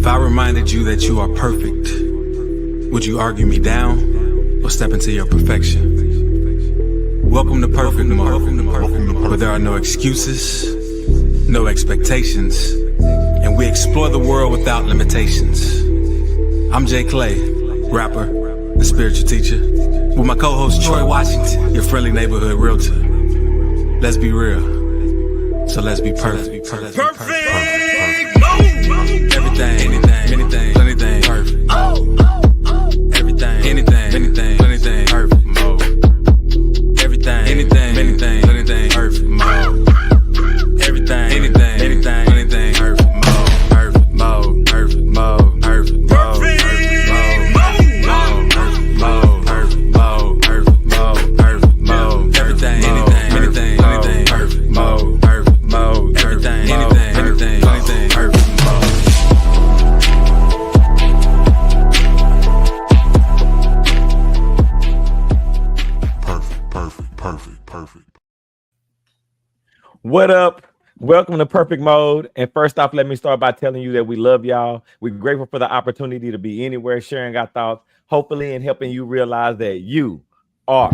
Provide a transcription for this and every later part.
If I reminded you that you are perfect, would you argue me down or step into your perfection? Welcome to Perfect Mode, where there are no excuses, no expectations, and we explore the world without limitations. I'm Jay Clay, rapper and spiritual teacher, with my co-host Troy Washington, your friendly neighborhood realtor. Let's be real, so let's be perfect. Perfect mode. Everything, anything, plenty things, perfect. Everything, anything, plenty things, perfect mode. Everything, anything, plenty things, perfect mode. Everything, anything, plenty things, perfect mode. Perfect mode, perfect mode, perfect mode. What up? Welcome to Perfect Mode. And first off, let me start by telling you that we love y'all. We're grateful for the opportunity to be anywhere, sharing our thoughts, hopefully, and helping you realize that you are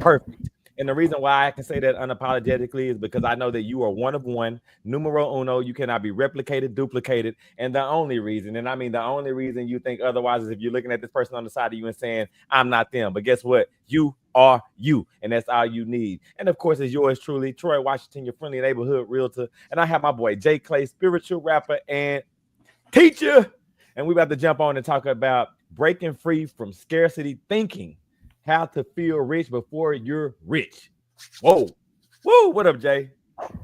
perfect. And the reason why I can say that unapologetically is because I know that you are one of one, numero uno. You cannot be replicated, duplicated. And the only reason, and I mean the only reason you think otherwise is if you're looking at this person on the side of you and saying, I'm not them. But guess what? You are you, and that's all you need. And of course, it's yours truly, Troy Washington, your friendly neighborhood realtor. And I have my boy Jay Clay, spiritual rapper and teacher. And we're about to jump on and talk about breaking free from scarcity thinking, how to feel rich before you're rich. Whoa. Woo. What up, Jay?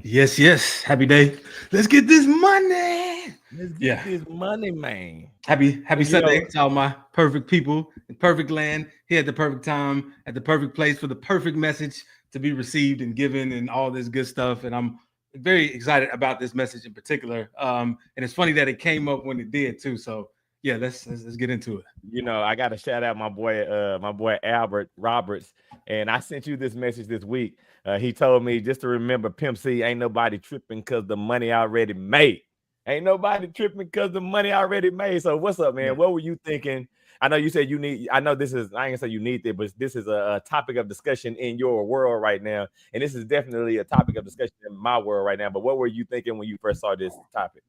Yes. Happy day. Let's get this money. Let's get this money, man. Happy Sunday to all my perfect people in perfect land, here at the perfect time, at the perfect place for the perfect message to be received and given and all this good stuff. And I'm very excited about this message in particular. And it's funny that it came up when it did too. So yeah, let's get into it. You know, I got to shout out my boy Albert Roberts, and I sent you this message this week. He told me just to remember, Pimp C, ain't nobody tripping because the money already made. Ain't nobody tripping because the money already made. So what's up, man? Yeah. What were you thinking? I know you said you need, I know this is, I ain't gonna say you need it, but this is a topic of discussion in your world right now. And this is definitely a topic of discussion in my world right now. But what were you thinking when you first saw this topic?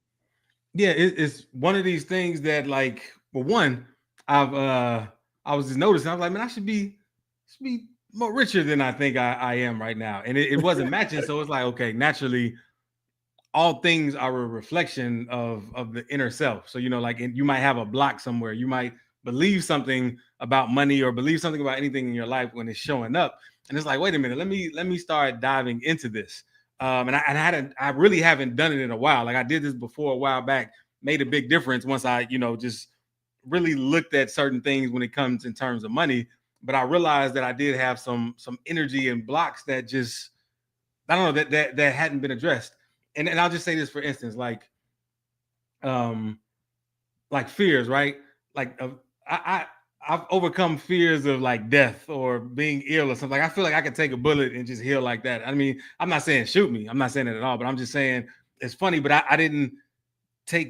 Yeah, it's one of these things that, like, well, one, I was just noticing, I was like, man, I should be more richer than I think I am right now. And it wasn't matching. So it's like, okay, naturally, all things are a reflection of the inner self. So, you know, like you might have a block somewhere. You might believe something about money or believe something about anything in your life when it's showing up. And it's like, wait a minute, let me start diving into this. And I really haven't done it in a while. Like I did this before a while back, made a big difference once I, you know, just really looked at certain things when it comes in terms of money. But I realized that I did have some energy and blocks that just, I don't know, that hadn't been addressed. And I'll just say this, for instance, like fears, right? Like I've overcome fears of like death or being ill or something. Like I feel like I could take a bullet and just heal like that. I mean, I'm not saying shoot me. I'm not saying it at all, but I'm just saying it's funny, but I didn't I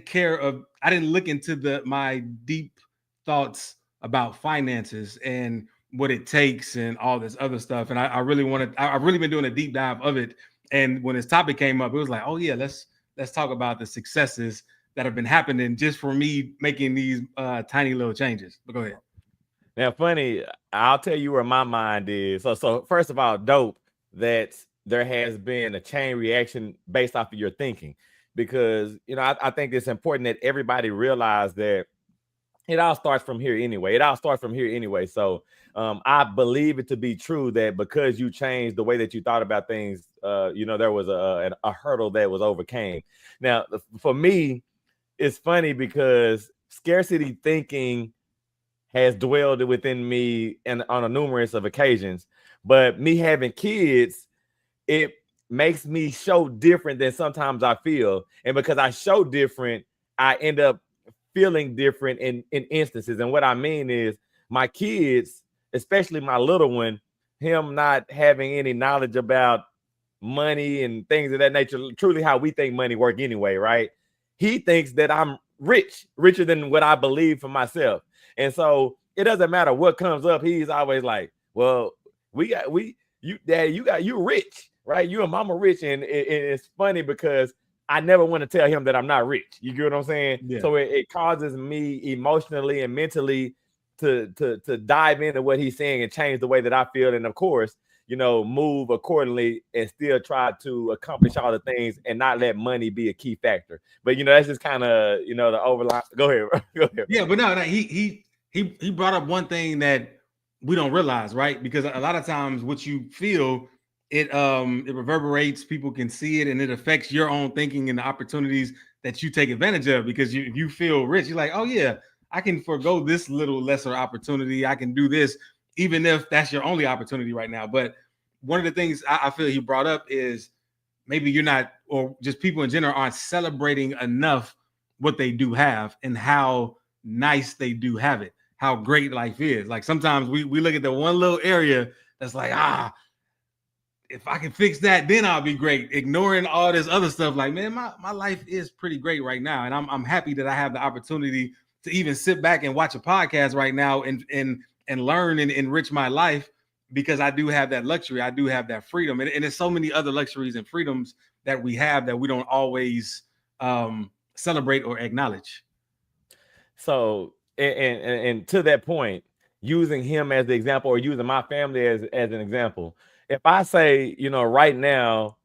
didn't look into my deep thoughts about finances and what it takes and all this other stuff. And I've really been doing a deep dive of it. And when this topic came up, it was like, oh yeah, let's talk about the successes that have been happening just for me making these tiny little changes. But go ahead. Now, funny, I'll tell you where my mind is. So first of all, dope that there has been a chain reaction based off of your thinking, because, you know, I think it's important that everybody realize that it all starts from here anyway. So I believe it to be true that because you changed the way that you thought about things, you know, there was a hurdle that was overcame. Now, for me, it's funny because scarcity thinking has dwelled within me and on a numerous of occasions, but me having kids, it makes me show different than sometimes I feel. And because I show different, I end up feeling different in instances. And what I mean is my kids, especially my little one, him not having any knowledge about money and things of that nature, truly how we think money work anyway, right? He thinks that I'm richer than what I believe for myself. And so it doesn't matter what comes up. He's always like, well, you rich, right? You and mama rich. And it's funny because I never want to tell him that I'm not rich. You get what I'm saying? Yeah. So it causes me emotionally and mentally to dive into what he's saying and change the way that I feel. And of course, move accordingly and still try to accomplish all the things and not let money be a key factor. But that's just kind of the overline. Go ahead. Go ahead. Yeah, but no, he brought up one thing that we don't realize, right? Because a lot of times what you feel, it reverberates, people can see it, and it affects your own thinking and the opportunities that you take advantage of. Because you feel rich, you're like, oh yeah, I can forego this little lesser opportunity. I can do this, even if that's your only opportunity right now. But one of the things I feel he brought up is maybe you're not, or just people in general aren't celebrating enough what they do have and how nice they do have it, how great life is. Like sometimes we look at the one little area that's like, if I can fix that, then I'll be great. Ignoring all this other stuff. Like, man, my life is pretty great right now. And I'm happy that I have the opportunity to even sit back and watch a podcast right now and learn and enrich my life, because I do have that luxury. I do have that freedom. And there's so many other luxuries and freedoms that we have that we don't always celebrate or acknowledge. So, and to that point, using him as the example, or using my family as an example, if I say, right now,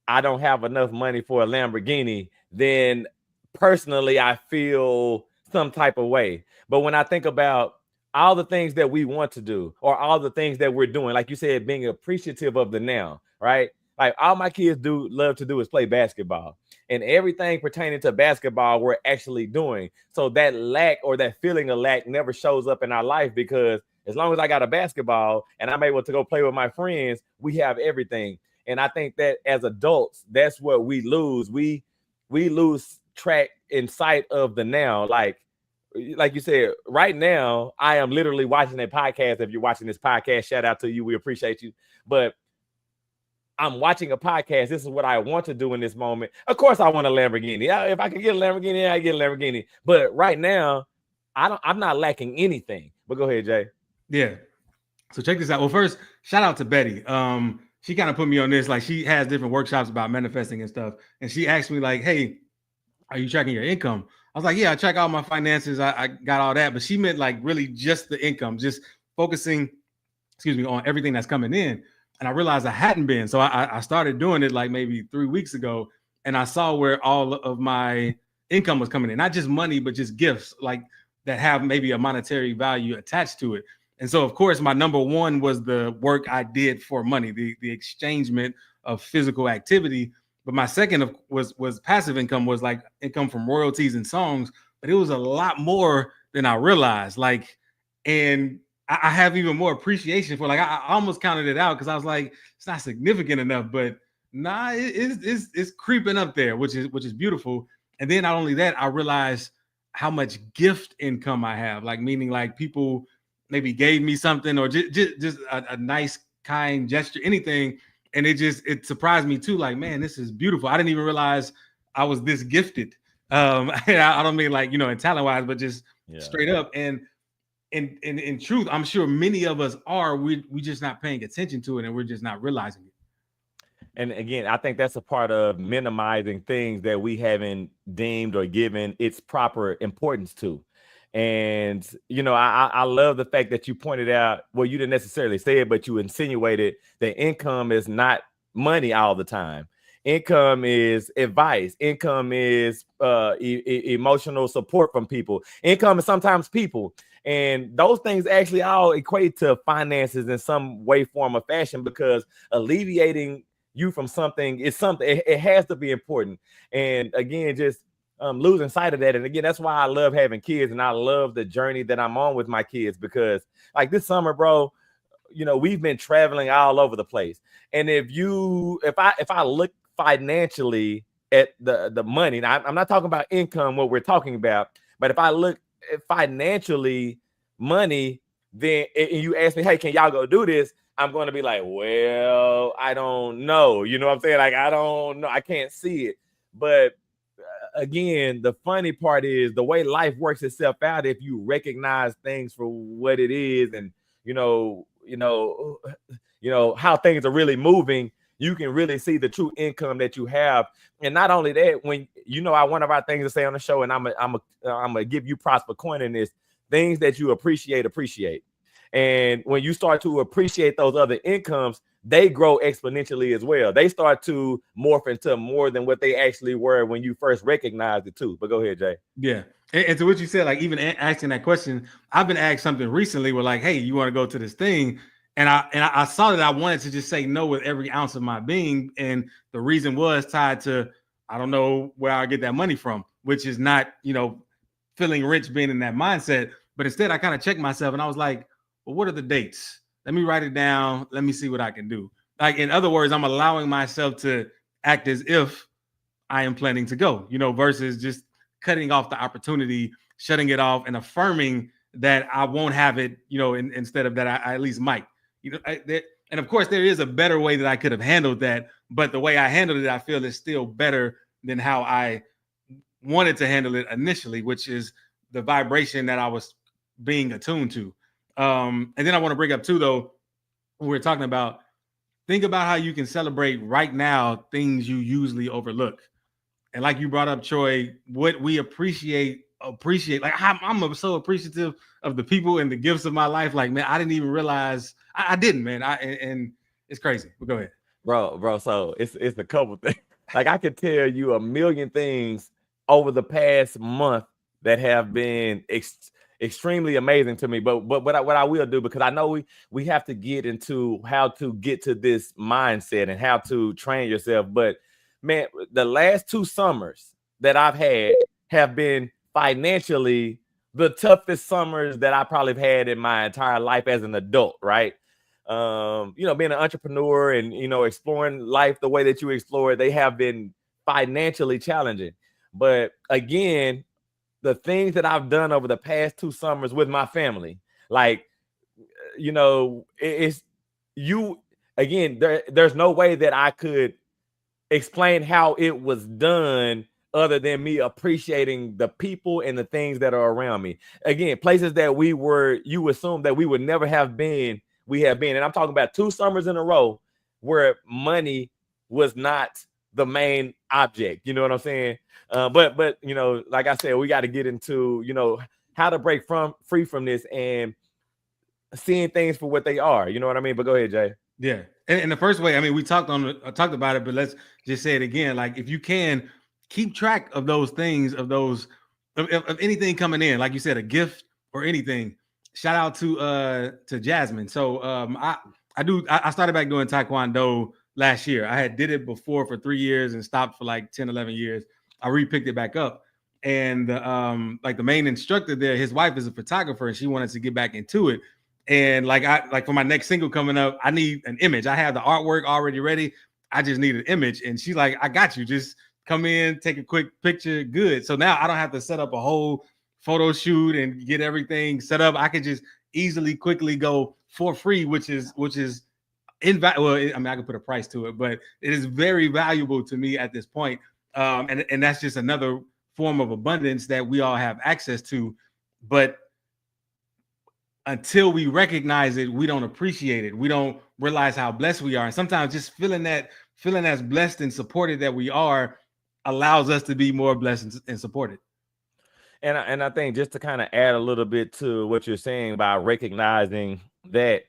I don't have enough money for a Lamborghini, then personally, I feel some type of way. But when I think about all the things that we want to do, or all the things that we're doing, like you said, being appreciative of the now, right? Like all my kids love to do is play basketball, and everything pertaining to basketball we're actually doing. So that lack, or that feeling of lack, never shows up in our life, because as long as I got a basketball and I'm able to go play with my friends, we have everything. And I think that as adults, that's what we lose. We lose track in sight of the now. Like you said, right now, I am literally watching a podcast. If you're watching this podcast, shout out to you. We appreciate you. But I'm watching a podcast. This is what I want to do in this moment. Of course, I want a Lamborghini. If I can get a Lamborghini, I get a Lamborghini. But right now, I'm not lacking anything. But go ahead, Jay. Yeah. So check this out. Well, first, shout out to Betty. She kind of put me on this. Like, she has different workshops about manifesting and stuff. And she asked me like, hey, are you tracking your income? I was like, yeah, I track all my finances. I got all that. But she meant like really just the income, just focusing, on everything that's coming in. And I realized I hadn't been. So I started doing it like maybe 3 weeks ago. And I saw where all of my income was coming in, not just money, but just gifts like that have maybe a monetary value attached to it. And so, of course, my number one was the work I did for money, the exchangement of physical activity. But my second was passive income, was like income from royalties and songs. But it was a lot more than I realized. Like, and I have even more appreciation for, like, I almost counted it out because I was like, it's not significant enough. But nah, it's creeping up there, which is beautiful. And then not only that, I realized how much gift income I have, like meaning like people maybe gave me something, or just a nice, kind gesture, anything. And it surprised me too. Like, man, this is beautiful. I didn't even realize I was this gifted. I don't mean like, in talent wise, but just straight up. And in truth, I'm sure many of us are, we just not paying attention to it, and we're just not realizing it. And again, I think that's a part of minimizing things that we haven't deemed or given its proper importance to. And, I love the fact that you pointed out, well, you didn't necessarily say it, but you insinuated that income is not money all the time. Income is advice. Income is emotional support from people. Income is sometimes people. And those things actually all equate to finances in some way, form, or fashion, because alleviating you from something is something, it has to be important. And again, just losing sight of that. And again, that's why I love having kids, and I love the journey that I'm on with my kids, because like this summer, bro, we've been traveling all over the place. And if I look financially at the money, now, I'm not talking about income, what we're talking about, but if I look at financially money, then and you ask me, hey, can y'all go do this? I'm going to be like, well, I don't know. You know what I'm saying? Like, I don't know. I can't see it. But again, the funny part is the way life works itself out. If you recognize things for what it is, and how things are really moving, you can really see the true income that you have. And not only that, when one of our things to say on the show, and I'm gonna give you props for coining this: things that you appreciate. And when you start to appreciate those other incomes, they grow exponentially as well. They start to morph into more than what they actually were when you first recognized it too. But go ahead, Jay. Yeah. And to what you said, like even asking that question, I've been asked something recently where like, hey, you want to go to this thing? And I saw that I wanted to just say no with every ounce of my being. And the reason was tied to, I don't know where I get that money from, which is not, feeling rich, being in that mindset. But instead I kind of checked myself and I was like, well, what are the dates? Let me write it down. Let me see what I can do. Like, in other words, I'm allowing myself to act as if I am planning to go, versus just cutting off the opportunity, shutting it off, and affirming that I won't have it, instead of that I at least might. And of course, there is a better way that I could have handled that. But the way I handled it, I feel is still better than how I wanted to handle it initially, which is the vibration that I was being attuned to. And then I want to bring up too, though, when we're talking about, think about how you can celebrate right now things you usually overlook. And like you brought up, Troy, what we appreciate. Like I'm so appreciative of the people and the gifts of my life. Like, man, I didn't even realize I didn't, man. And it's crazy. But go ahead, bro. So it's a couple things. Like, I could tell you a million things over the past month that have been extremely amazing to me. But what I will do, because I know we have to get into how to get to this mindset and how to train yourself. But man, the last 2 summers that I've had have been financially the toughest summers that I probably have had in my entire life as an adult, right? Being an entrepreneur and, exploring life the way that you explore it, they have been financially challenging. But again, the things that I've done over the past 2 summers with my family, like, there's no way that I could explain how it was done other than me appreciating the people and the things that are around me. Again, places that you assume that we would never have been, we have been. And I'm talking about 2 summers in a row where money was not the main object. You know what I'm saying? But like I said, we got to get into, how to break free from this and seeing things for what they are. You know what I mean? But go ahead, Jay. Yeah. And the first way, I mean, we talked about it, but let's just say it again. Like, if you can keep track of those things, of anything coming in, like you said, a gift or anything. Shout out to Jasmine. So I started back doing Taekwondo last year. I had did it before for 3 years and stopped for like 10, 11 years. I repicked it back up. And like the main instructor there, his wife is a photographer and she wanted to get back into it. And like for my next single coming up, I need an image. I have the artwork already ready. I just need an image. And she's like, I got you. Just come in, take a quick picture. Good. So now I don't have to set up a whole photo shoot and get everything set up. I could just easily, quickly go for free, which is invaluable. Well, I mean, I could put a price to it, but it is very valuable to me at this point. And that's just another form of abundance that we all have access to. But until we recognize it, we don't appreciate it. We don't realize how blessed we are. And sometimes just feeling as blessed and supported that we are allows us to be more blessed and supported. And I think just to kind of add a little bit to what you're saying about recognizing that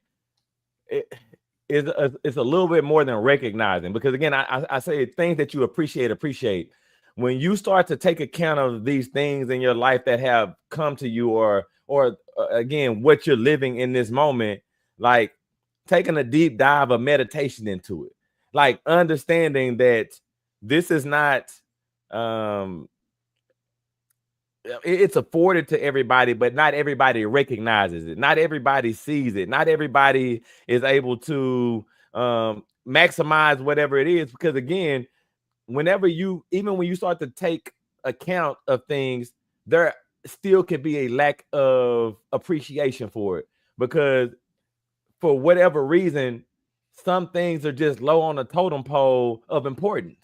it's a little bit more than recognizing, because again, I say things that you appreciate. When you start to take account of these things in your life that have come to you, or again, what you're living in this moment, like taking a deep dive of meditation into it, like understanding that this is not, it's afforded to everybody, but not everybody recognizes it. Not everybody sees it. Not everybody is able to maximize whatever it is, because again, even when you start to take account of things, there still could be a lack of appreciation for it, because for whatever reason, some things are just low on the totem pole of importance.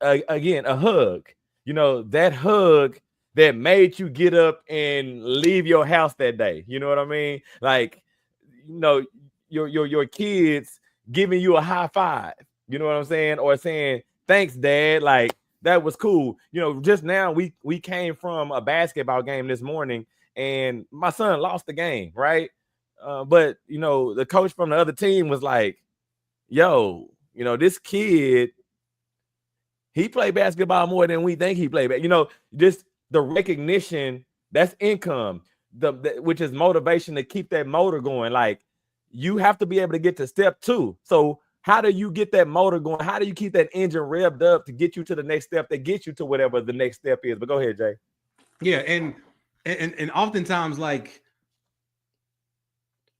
again, a hug. You know, that hug that made you get up and leave your house that day. You know what I mean? Like, you know, your kids giving you a high five. You know what I'm saying? Or saying, thanks, Dad. Like, that was cool. You know, just now we came from a basketball game this morning, and my son lost the game, right? But you know, the coach from the other team was like, yo, you know, this kid, he played basketball more than we think he played. You know, just the recognition, that's income, which is motivation to keep that motor going. Like, you have to be able to get to step 2. So how do you get that motor going? How do you keep that engine revved up to get you to the next step, that gets you to whatever the next step is? But go ahead, Jay. Yeah, and oftentimes, like,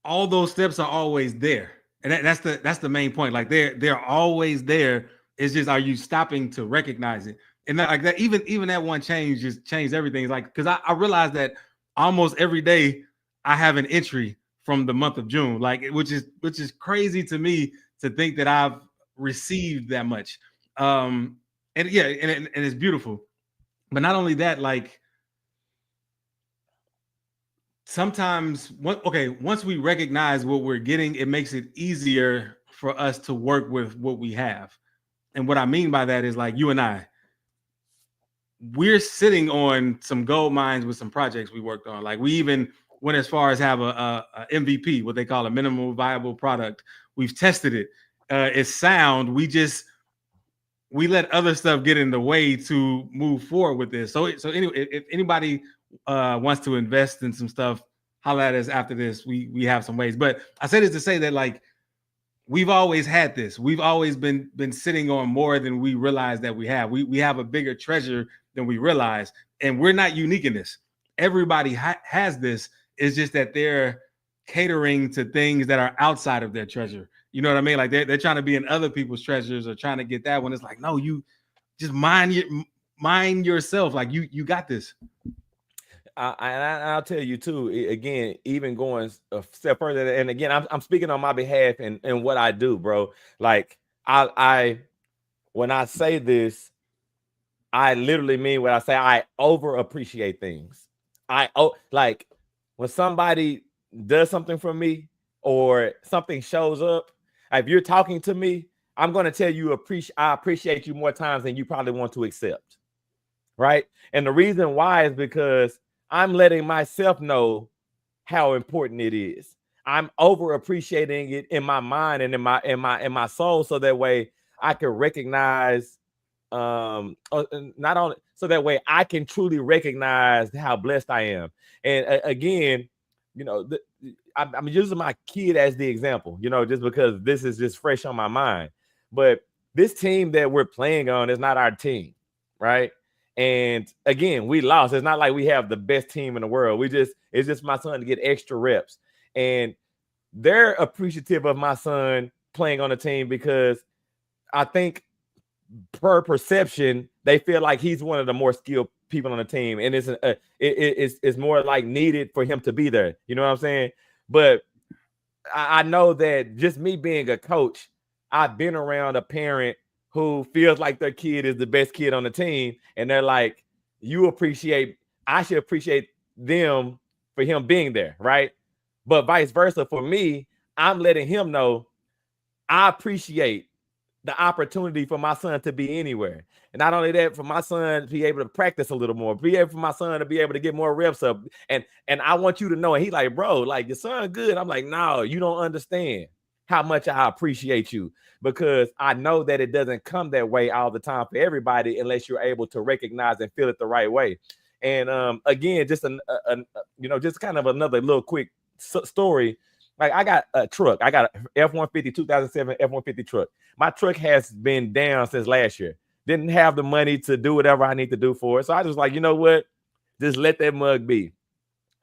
all those steps are always there, and that's the main point. Like, they're always there. It's just, are you stopping to recognize it? And that, like, that even that one change just changed everything. It's like, because I realized that almost every day I have an entry from the month of June, like, which is crazy to me to think that I've received that much. And yeah, and it's beautiful. But not only that, like, sometimes, once we recognize what we're getting, it makes it easier for us to work with what we have. And what I mean by that is, like, you and I, we're sitting on some gold mines with some projects we worked on. Like, we even went as far as have a MVP, what they call a minimal viable product. We've tested it. It's sound. We let other stuff get in the way to move forward with this. So anyway, if anybody wants to invest in some stuff, holla at us after this. We have some ways. But I say this to say that, like, we've always had this. We've always been sitting on more than we realize that we have. We have a bigger treasure than we realize, and we're not unique in this. Everybody has this. It's just that they're catering to things that are outside of their treasure. You know what I mean? Like, they're trying to be in other people's treasures or trying to get that one. It's like, no, you just mind yourself. Like, you got this. I'll tell you too, again, even going a step further, and again, I'm speaking on my behalf and what I do, bro. Like, I when I say this, I literally mean what I say. I over appreciate things. Like, when somebody does something for me or something shows up, if you're talking to me, I'm going to tell you I appreciate you more times than you probably want to accept. Right. And the reason why is because I'm letting myself know how important it is. I'm over appreciating it in my mind and in my soul, so that way I can recognize, not only so that way I can truly recognize how blessed I am. And again, you know, I'm using my kid as the example, you know, just because this is just fresh on my mind. But this team that we're playing on is not our team, right? And again, we lost. It's not like we have the best team in the world. It's just my son to get extra reps. And they're appreciative of my son playing on the team because I think, per perception, they feel like he's one of the more skilled people on the team. And it's more like needed for him to be there. You know what I'm saying? But I know that just me being a coach, I've been around a parent who feels like their kid is the best kid on the team. And they're like, I should appreciate them for him being there, right? But vice versa for me, I'm letting him know I appreciate the opportunity for my son to be anywhere. And not only that, for my son to be able to practice a little more, for my son to be able to get more reps up. And I want you to know, and he's like, bro, like, your son good. I'm like, no, you don't understand how much I appreciate you, because I know that it doesn't come that way all the time for everybody unless you're able to recognize and feel it the right way. And again, just just kind of another little quick story. Like, I got a truck. I got a F-150 2007 F-150 truck. My truck has been down since last year. Didn't have the money to do whatever I need to do for it. So I was like, you know what? Just let that mug be.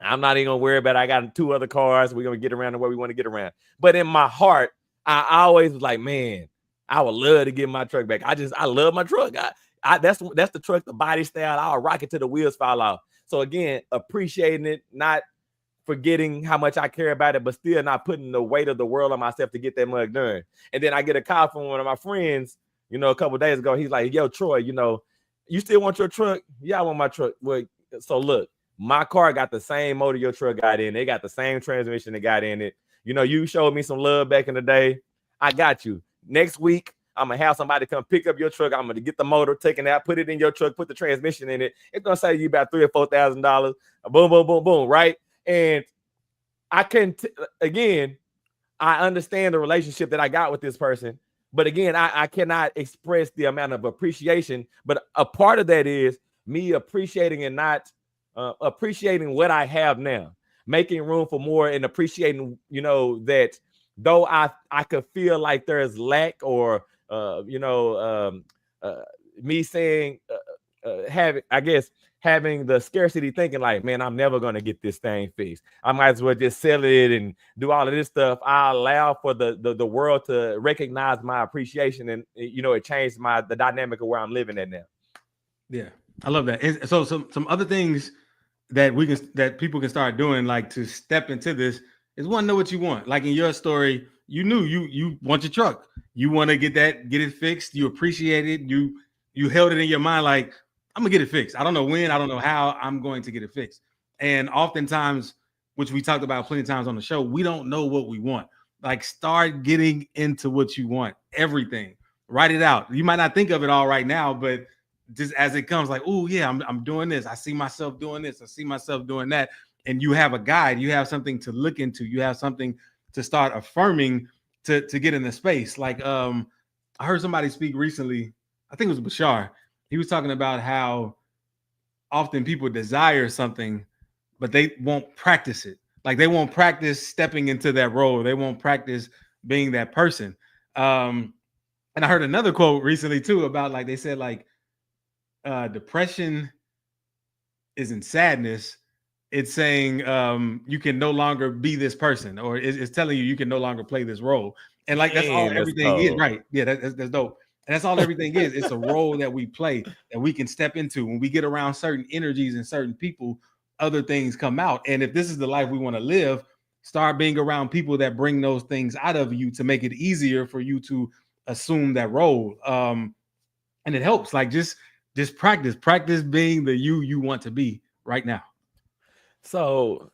I'm not even gonna worry about it. I got 2 other cars. We're gonna get around the way we want to get around. But in my heart, I always was like, man, I would love to get my truck back. I love my truck. That's the truck, the body style. I'll rock it till the wheels fall off. So again, appreciating it, not forgetting how much I care about it, but still not putting the weight of the world on myself to get that mug done. And then I get a call from one of my friends you know, a couple of days ago, he's like, yo, Troy, you know, you still want your truck? Yeah, I want my truck. Well, so look, my car got the same motor your truck got in. They got the same transmission that got in it. You know, you showed me some love back in the day. I got you. Next week, I'm gonna have somebody come pick up your truck. I'm gonna get the motor taken out, put it in your truck, put the transmission in it. It's gonna save you about $3,000 or $4,000. Boom, boom, boom, boom, right? And I can again, I understand the relationship that I got with this person, but again, I cannot express the amount of appreciation. But a part of that is me appreciating and not appreciating what I have now, making room for more, and appreciating, you know, that though I could feel like there's lack or me saying having the scarcity thinking like, man, I'm never going to get this thing fixed. I might as well just sell it and do all of this stuff. I allow for the world to recognize my appreciation, and, you know, it changed the dynamic of where I'm living at now. Yeah, I love that. And so some other things that people can start doing, like to step into this, is one, know what you want. Like in your story, you knew you want your truck. You want to get it fixed. You appreciate it. You held it in your mind like, I'm gonna get it fixed. I don't know when, I don't know how, I'm going to get it fixed. And oftentimes, which we talked about plenty of times on the show, we don't know what we want. Like, start getting into what you want. Everything. Write it out. You might not think of it all right now, but just as it comes, like, oh yeah, I'm doing this. I see myself doing this. I see myself doing that. And you have a guide. You have something to look into. You have something to start affirming to get in the space. Like, I heard somebody speak recently. I think it was Bashar. He was talking about how often people desire something, but they won't practice it. Like, they won't practice stepping into that role. They won't practice being that person. And I heard another quote recently too about, like, they said, like, depression isn't sadness. It's saying you can no longer be this person, or it's telling you can no longer play this role. And like, that's all everything is, right? Yeah, that's dope. And that's all everything is. It's a role that we play, that we can step into. When we get around certain energies and certain people, other things come out. And if this is the life we want to live, start being around people that bring those things out of you to make it easier for you to assume that role. And it helps. Like, just practice being the you want to be right now. So,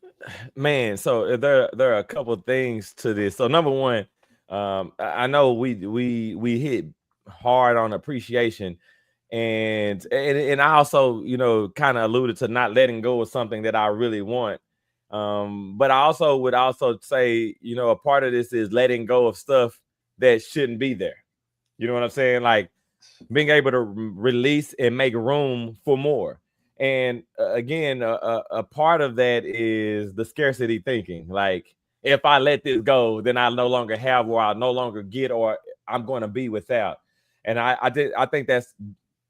man, so there are a couple of things to this. So number one, I know we hit hard on appreciation, and I also, you know, kind of alluded to not letting go of something that I really want. But I also would also say, you know, a part of this is letting go of stuff that shouldn't be there. You know what I'm saying? Like, being able to release and make room for more. And again, a part of that is the scarcity thinking. Like, if I let this go, then I no longer have, or I'll no longer get, or I'm going to be without. And I think that's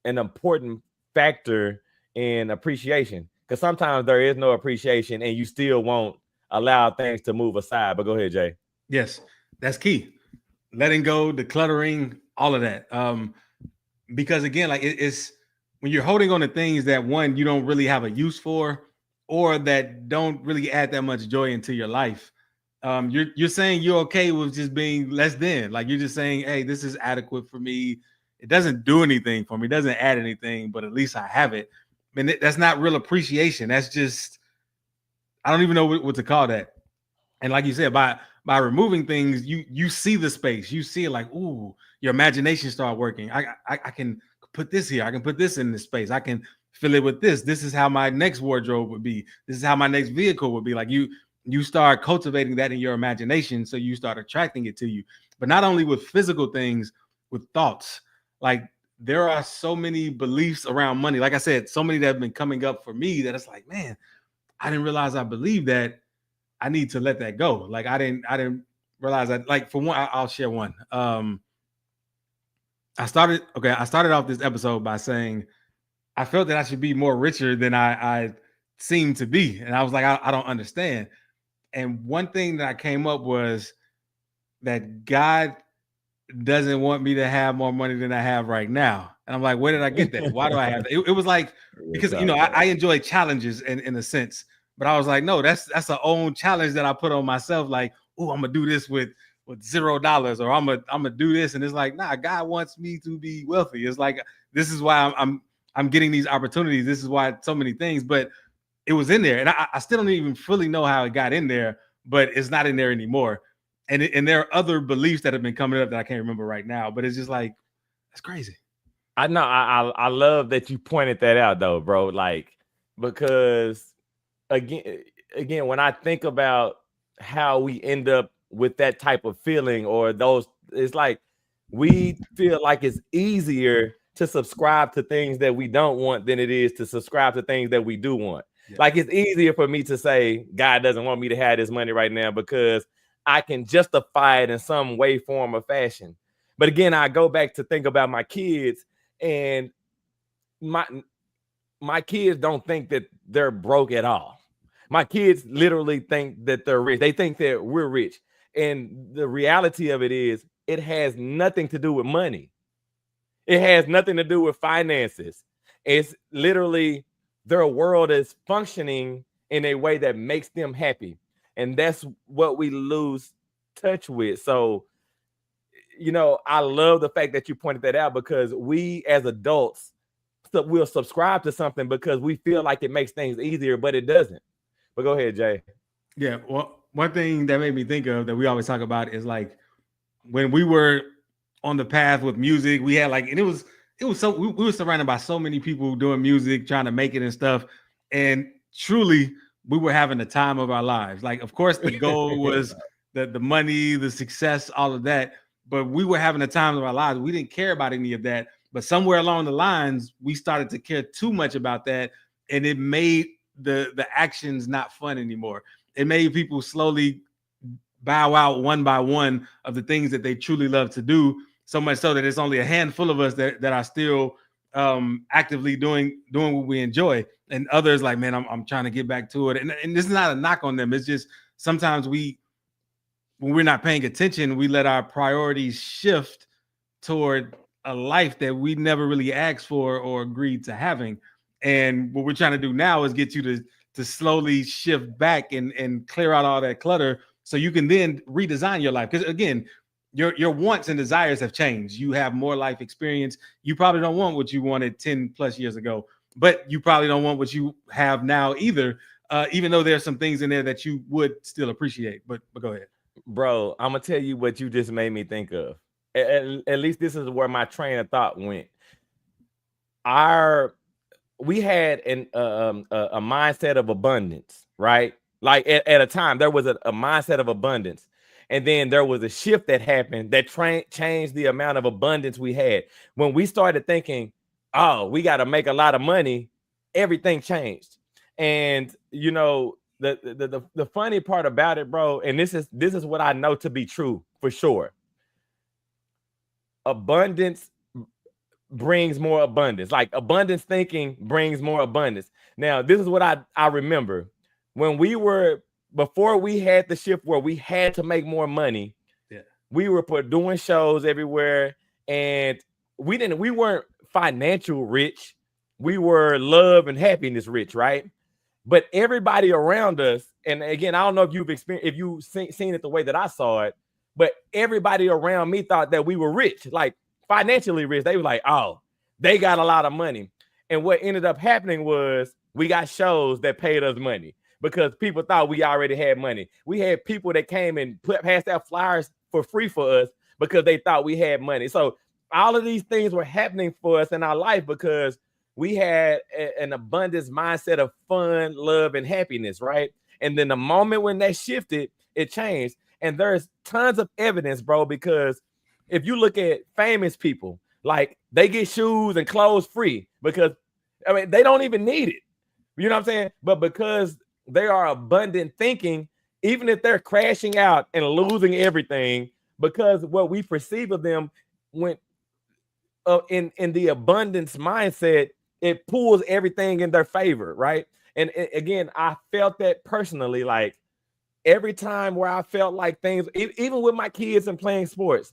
an important factor in appreciation, because sometimes there is no appreciation and you still won't allow things to move aside. But go ahead, Jay. Yes, that's key. Letting go, decluttering, all of that. Because again, like, it's when you're holding on to things that, one, you don't really have a use for, or that don't really add that much joy into your life. You're saying you're okay with just being less than. Like, you're just saying, hey, this is adequate for me. It doesn't do anything for me. It doesn't add anything, but at least I have it. I mean, that's not real appreciation. That's just, I don't even know what to call that. And like you said, by removing things, you see the space. You see it, like, ooh, your imagination start working. I can put this here. I can put this in this space. I can fill it with this. This is how my next wardrobe would be. This is how my next vehicle would be. Like, you start cultivating that in your imagination, so you start attracting it to you. But not only with physical things, with thoughts. Like, there are so many beliefs around money. Like I said, so many that have been coming up for me that it's like, man, I didn't realize I believe that. I need to let that go. Like, I didn't realize that. Like, for one, I'll share one. I started off this episode by saying I felt that I should be more richer than I seem to be. And I was like, I don't understand. And one thing that I came up was that God doesn't want me to have more money than I have right now. And I'm like, where did I get that? Why do I have that? It was like, because, you know, I enjoy challenges in a sense, but I was like, no, that's an own challenge that I put on myself. Like, oh, I'm gonna do this with with $0, or I'm gonna do this, and it's like, nah, God wants me to be wealthy. It's like, this is why I'm getting these opportunities. This is why so many things, but it was in there, and I still don't even fully know how it got in there, but it's not in there anymore. And there are other beliefs that have been coming up that I can't remember right now, but it's just like, that's crazy. I know. I love that you pointed that out though, bro. Like, because again, when I think about how we end up with that type of feeling, or those, it's like we feel like it's easier to subscribe to things that we don't want than it is to subscribe to things that we do want. Yeah. Like, it's easier for me to say God doesn't want me to have this money right now because I can justify it in some way, form, or fashion. But again, I go back to think about my kids, and my kids don't think that they're broke at all. My kids literally think that they're rich. They think that we're rich. And the reality of it is, it has nothing to do with money. It has nothing to do with finances. It's literally their world is functioning in a way that makes them happy. And that's what we lose touch with. So, you know, I love the fact that you pointed that out, because we as adults will subscribe to something because we feel like it makes things easier, but it doesn't. But go ahead, Jay. Yeah, well, one thing that made me think of that we always talk about is like when we were on the path with music, we had like, and it was so, we were surrounded by so many people doing music, trying to make it and stuff. And truly, we were having the time of our lives. Like, of course, the goal was the money, the success, all of that. But we were having the time of our lives. We didn't care about any of that. But somewhere along the lines, we started to care too much about that. And it made the actions not fun anymore. It made people slowly bow out one by one of the things that they truly love to do. So much so that it's only a handful of us that are still actively doing what we enjoy. And others like, man, I'm trying to get back to it. And this is not a knock on them. It's just sometimes when we're not paying attention, we let our priorities shift toward a life that we never really asked for or agreed to having. And what we're trying to do now is get you to slowly shift back and clear out all that clutter so you can then redesign your life. Because again, your wants and desires have changed. You have more life experience. You probably don't want what you wanted 10 plus years ago, but you probably don't want what you have now either, even though there's some things in there that you would still appreciate. But go ahead. Bro, I'm going to tell you what you just made me think of. At least this is where my train of thought went. We had a mindset of abundance, right? Like at a time, there was a mindset of abundance. And then there was a shift that happened that changed the amount of abundance we had. When we started thinking, oh, we got to make a lot of money, everything changed. And, you know, the funny part about it, bro, and this is what I know to be true for sure. Abundance brings more abundance. Like, abundance thinking brings more abundance. Now, this is what I remember. When before we had the shift where we had to make more money, we were doing shows everywhere, and we weren't financial rich. We were love and happiness rich, right? But everybody around us, and again, I don't know if you've seen it the way that I saw it, but everybody around me thought that we were rich, like financially rich. They were like, oh, they got a lot of money. And what ended up happening was we got shows that paid us money because people thought we already had money. We had people that came and passed out flyers for free for us because they thought we had money. So all of these things were happening for us in our life because we had an abundance mindset of fun, love, and happiness, right? And then the moment when that shifted, it changed. And there's tons of evidence, bro, because if you look at famous people, like, they get shoes and clothes free because, I mean, they don't even need it. You know what I'm saying? But because they are abundant thinking, even if they're crashing out and losing everything, because what we perceive of them when in the abundance mindset, it pulls everything in their favor, right? And again, I felt that personally, like every time where I felt like things, even with my kids and playing sports,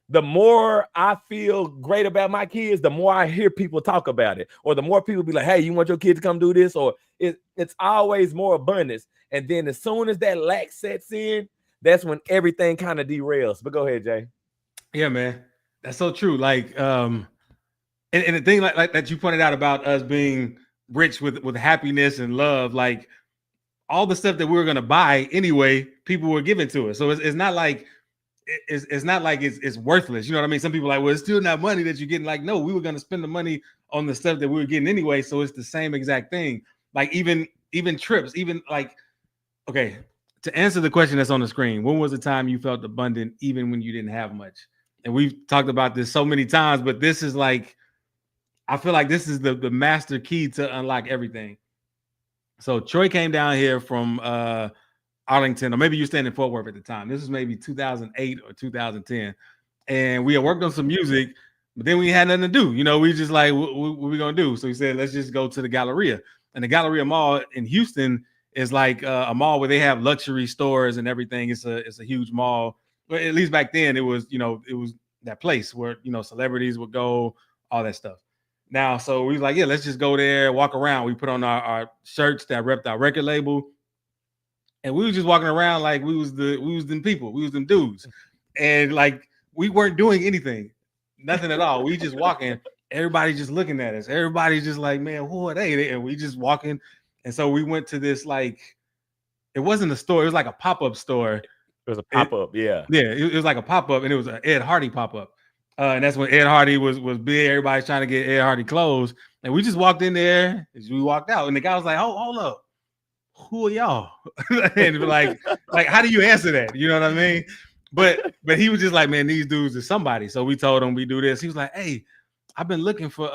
the more I feel great about my kids, the more I hear people talk about it, or the more people be like, hey, you want your kid to come do this? Or it's always more abundance. And then as soon as that lack sets in, that's when everything kind of derails. But go ahead, Jay. Yeah, man, that's so true. Like, and the thing like that you pointed out about us being rich with happiness and love, like all the stuff that we were gonna buy anyway, people were giving to us. So it's not like it's not like it's worthless. You know what I mean? Some people are like, well, it's still not money that you're getting. Like, no, we were gonna spend the money on the stuff that we were getting anyway. So it's the same exact thing. Like even trips, even like, okay, to answer the question that's on the screen, when was the time you felt abundant even when you didn't have much? And we've talked about this so many times, but this is like, I feel like this is the master key to unlock everything. So Troy came down here from Arlington, or maybe you were staying in Fort Worth at the time. This was maybe 2008 or 2010. And we had worked on some music, but then we had nothing to do. You know, we just like, what we going to do? So he said, let's just go to the Galleria. And the Galleria Mall in Houston is like a mall where they have luxury stores and everything. It's a huge mall. But at least back then it was, you know, it was that place where, you know, celebrities would go, all that stuff. Now, so we was like, yeah, let's just go there, walk around. We put on our shirts that repped our record label. And we was just walking around like we was them people, we was them dudes. And like we weren't doing anything, nothing at all. We just walking, everybody just looking at us. Everybody's just like, man, who are they? And we just walking. And so we went to this, like, it wasn't a store, it was like a pop-up store. It was a pop-up, yeah. Yeah, it was like a pop-up, and it was an Ed Hardy pop-up. And that's when Ed Hardy was big. Everybody's trying to get Ed Hardy clothes. And we just walked in there as we walked out. And the guy was like, hold up. Who are y'all? And like, how do you answer that? You know what I mean? But he was just like, man, these dudes are somebody. So we told him we do this. He was like, hey, I've been looking for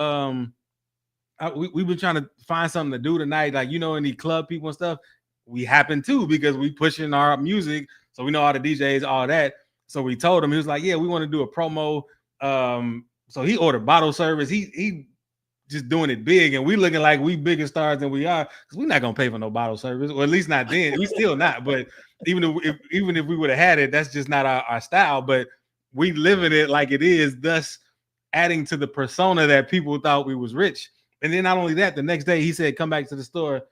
we've been trying to find something to do tonight. Like, you know, any club people and stuff. We happen to, because we pushing our music. So we know all the DJs, all that. So we told him, he was like, yeah, we want to do a promo. So he ordered bottle service. He just doing it big, and we looking like we bigger stars than we are, because we're not gonna pay for no bottle service, or at least not then. We still not. But even if we would have had it, that's just not our style. But we living it like it is, thus adding to the persona that people thought we was rich. And then not only that, the next day he said, come back to the store,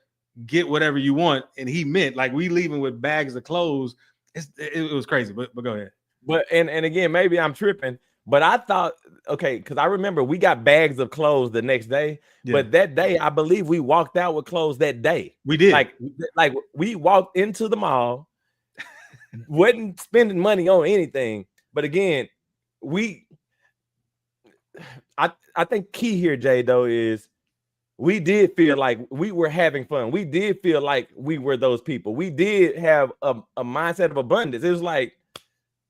get whatever you want. And he meant like we leaving with bags of clothes. It was crazy. But go ahead. But and again, maybe I'm tripping. But I thought, okay, because I remember we got bags of clothes the next day. Yeah. But that day, I believe we walked out with clothes that day. We did. Like we walked into the mall, wasn't spending money on anything. But again, I think key here, Jay, though, is we did feel like we were having fun. We did feel like we were those people. We did have a mindset of abundance. It was like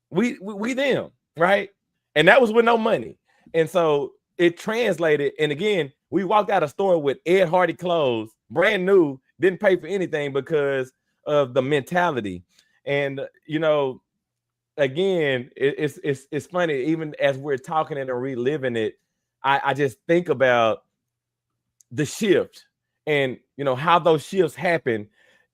we them, right? And that was with no money. And so it translated. And again, we walked out of store with Ed Hardy clothes, brand new, didn't pay for anything because of the mentality. And, you know, again, it's funny, even as we're talking and reliving it, I just think about the shift and, you know, how those shifts happen.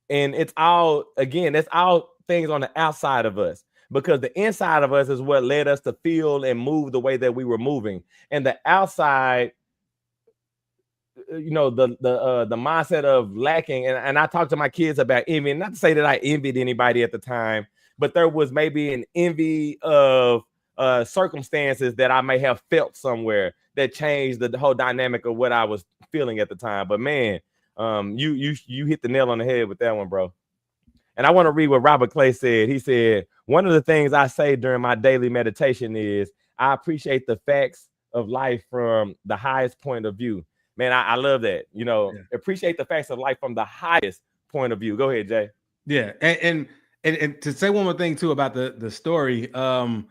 And it's all, again, that's all things on the outside of us. Because the inside of us is what led us to feel and move the way that we were moving. And the outside, you know, the mindset of lacking. And I talked to my kids about envy. Not to say that I envied anybody at the time, but there was maybe an envy of circumstances that I may have felt somewhere that changed the whole dynamic of what I was feeling at the time. But man, you hit the nail on the head with that one, bro. And I want to read what Robert Clay said. He said, one of the things I say during my daily meditation is I appreciate the facts of life from the highest point of view. Man, I love that. You know, appreciate the facts of life from the highest point of view. Go ahead, Jay. Yeah. And to say one more thing too about the story, and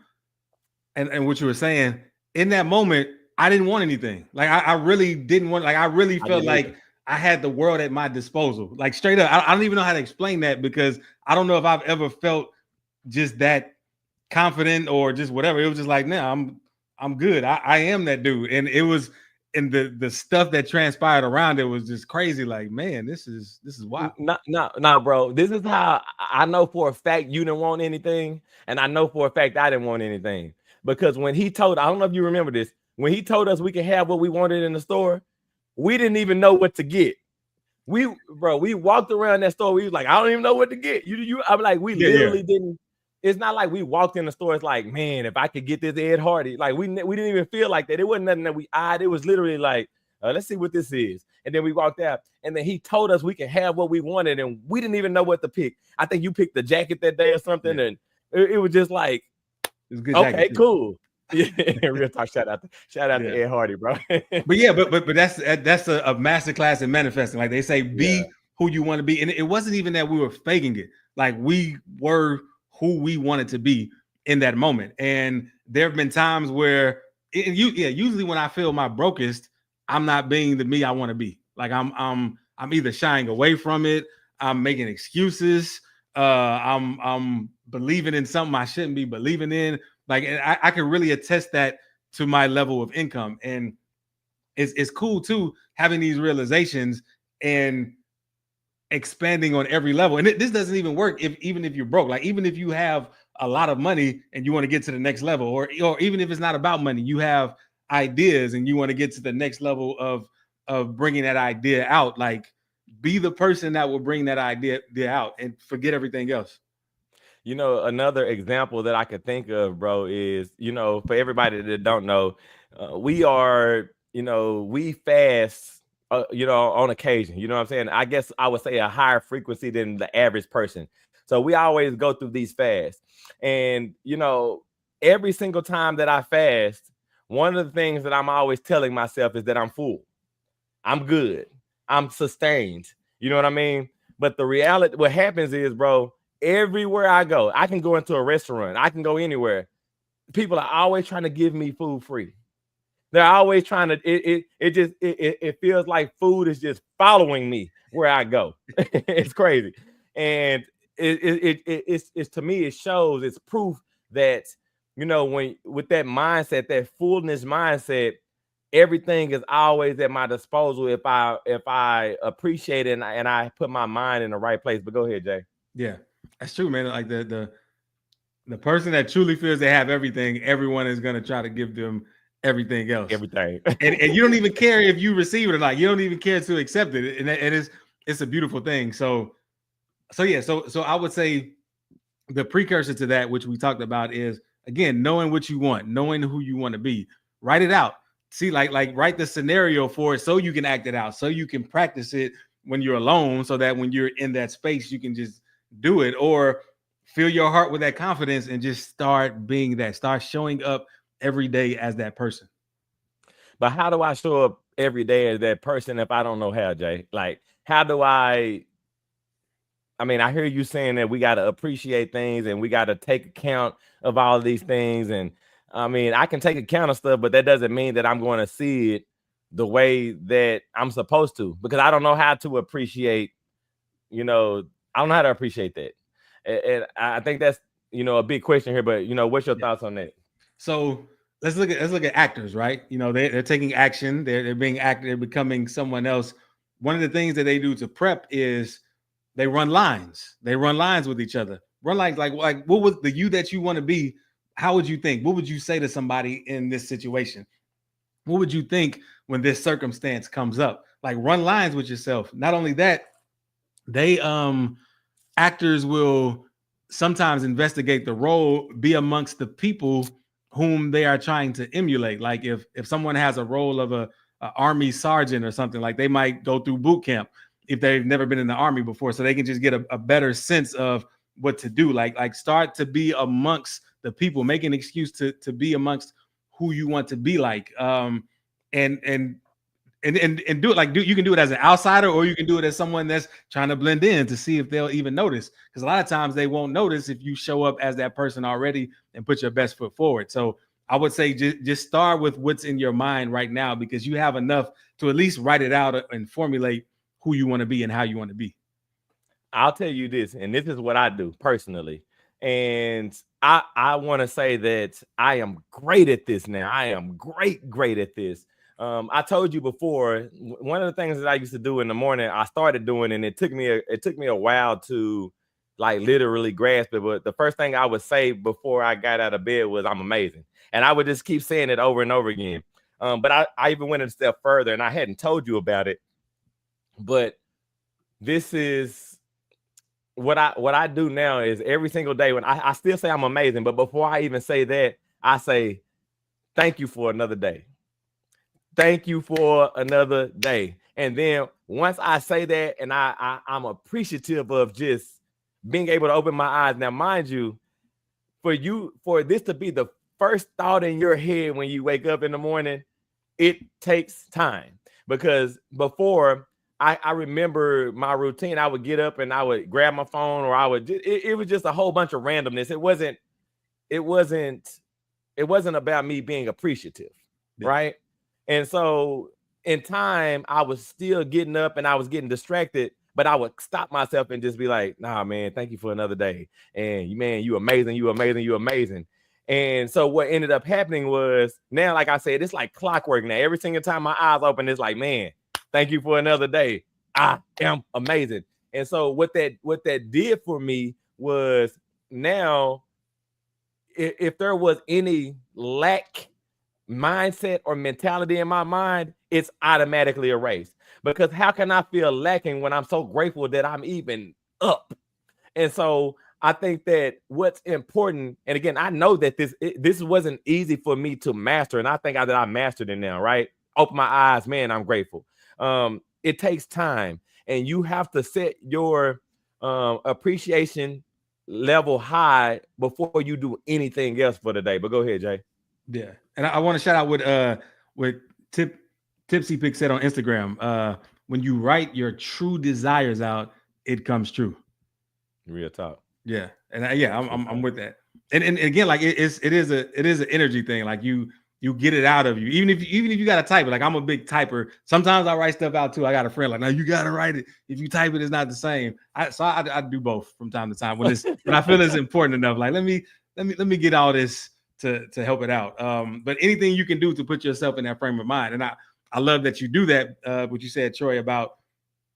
what you were saying, in that moment, I didn't want anything. Like I really didn't want, like I really felt like I had the world at my disposal, like straight up. I don't even know how to explain that, because I don't know if I've ever felt just that confident or just whatever. It was just like, nah, I'm good. I am that dude. And it was, and the stuff that transpired around it was just crazy. Like, man, this is wild. No, bro. This is how I know for a fact you didn't want anything. And I know for a fact I didn't want anything. Because when he told, I don't know if you remember this, when he told us we could have what we wanted in the store, we didn't even know what to get. We walked around that store. We was like, I don't even know what to get. I'm like, we literally didn't. it's not like we walked in the store. It's like, man, if I could get this Ed Hardy, like we didn't even feel like that. It wasn't nothing that we eyed. It was literally like, let's see what this is. And then we walked out, and then he told us we could have what we wanted, and we didn't even know what to pick. I think you picked the jacket that day or something, and it was just like, okay, cool. Yeah, real talk. Shout out to Ed Hardy, bro. but that's a masterclass in manifesting. Like they say, be who you want to be, and it wasn't even that we were faking it. Like we were who we wanted to be in that moment. And there have been times where usually when I feel my brokest, I'm not being the me I want to be. Like I'm either shying away from it, I'm making excuses, I'm believing in something I shouldn't be believing in. Like I can really attest that to my level of income. And it's cool too having these realizations and expanding on every level. And this doesn't even work even if you're broke. Like even if you have a lot of money and you want to get to the next level, or even if it's not about money, you have ideas and you want to get to the next level of bringing that idea out. Like be the person that will bring that idea out and forget everything else. You know, another example that I could think of, bro, is, you know, for everybody that don't know, we fast, you know, on occasion, you know what I'm saying? I guess I would say a higher frequency than the average person. So we always go through these fasts. And, you know, every single time that I fast, one of the things that I'm always telling myself is that I'm full. I'm good. I'm sustained. You know what I mean? But the reality, what happens is, bro, everywhere I go, I can go into a restaurant, I can go anywhere. People are always trying to give me food free. They're always trying to, it feels like food is just following me where I go. It's crazy. And it's to me, it shows, it's proof that, you know, when with that mindset, that fullness mindset, everything is always at my disposal if I appreciate it and I put my mind in the right place. But go ahead, Jay. Yeah, that's true, man. Like the person that truly feels they have everything, everyone is going to try to give them everything else. Everything. and you don't even care if you receive it or not. You don't even care to accept it. And it's a beautiful thing. So I would say the precursor to that, which we talked about, is again, knowing what you want, knowing who you want to be. Write it out. See, like write the scenario for it so you can act it out, so you can practice it when you're alone, so that when you're in that space, you can just do it, or fill your heart with that confidence and just start being that, start showing up every day as that person. But how do I show up every day as that person if I don't know how, Jay? Like, how do I mean, I hear you saying that we got to appreciate things and we got to take account of all of these things. And I mean, I can take account of stuff, but that doesn't mean that I'm going to see it the way that I'm supposed to, because I don't know how to appreciate, you know, I don't know how to appreciate that. And I think that's, you know, a big question here, but, you know, what's your thoughts on that? So let's look at actors, right? You know, they're taking action. They're being active. They're becoming someone else. One of the things that they do to prep is they run lines. They run lines with each other. Run lines like what was the you that you want to be? How would you think? What would you say to somebody in this situation? What would you think when this circumstance comes up? Like run lines with yourself. Not only that, they actors will sometimes investigate the role, be amongst the people whom they are trying to emulate. Like if someone has a role of a army sergeant or something, like they might go through boot camp if they've never been in the army before, so they can just get a better sense of what to do. Like start to be amongst the people, make an excuse to be amongst who you want to be like, and do it. Like you can do it as an outsider, or you can do it as someone that's trying to blend in to see if they'll even notice. Because a lot of times they won't notice if you show up as that person already and put your best foot forward. So I would say just start with what's in your mind right now, because you have enough to at least write it out and formulate who you want to be and how you want to be. I'll tell you this, and this is what I do personally. And I want to say that I am great at this now. I am great at this. I told you before, one of the things that I used to do in the morning, I started doing, and it took me a while to like literally grasp it. But the first thing I would say before I got out of bed was, I'm amazing. And I would just keep saying it over and over again. But I even went a step further, and I hadn't told you about it. But this is what I do now is every single day when I still say I'm amazing, but before I even say that, I say, thank you for another day. Thank you for another day. And then once I say that, and I'm appreciative of just being able to open my eyes. Now, mind you, for this to be the first thought in your head when you wake up in the morning, it takes time. Because before, I remember my routine. I would get up and I would grab my phone, or it was just a whole bunch of randomness. It wasn't about me being appreciative, right? And so in time, I was still getting up and I was getting distracted, but I would stop myself and just be like, nah, man, thank you for another day. And man, you amazing, you amazing, you amazing. And so what ended up happening was, now, like I said, it's like clockwork now. Every single time my eyes open, it's like, man, thank you for another day. I am amazing. And so what that did for me was, now, if there was any lack mindset or mentality in my mind, it's automatically erased. Because how can I feel lacking when I'm so grateful that I'm even up? And so I think that what's important, and again, I know that this wasn't easy for me to master, and I think that I mastered it now, right? Open my eyes, man, I'm grateful. It takes time, and you have to set your appreciation level high before you do anything else for the day. But go ahead, Jay. Yeah, and I want to shout out with Tipsy Pick said on Instagram. When you write your true desires out, it comes true. Real talk. Yeah, and I'm with that. And again, like it is an energy thing. Like you get it out of you, even if you got to type it. Like I'm a big typer. Sometimes I write stuff out too. I got a friend like, no, you got to write it. If you type it, it's not the same. I do both from time to time when I feel it's important enough. Like let me get all this to help it out. But anything you can do to put yourself in that frame of mind, and I love that you do that. What you said, Troy, about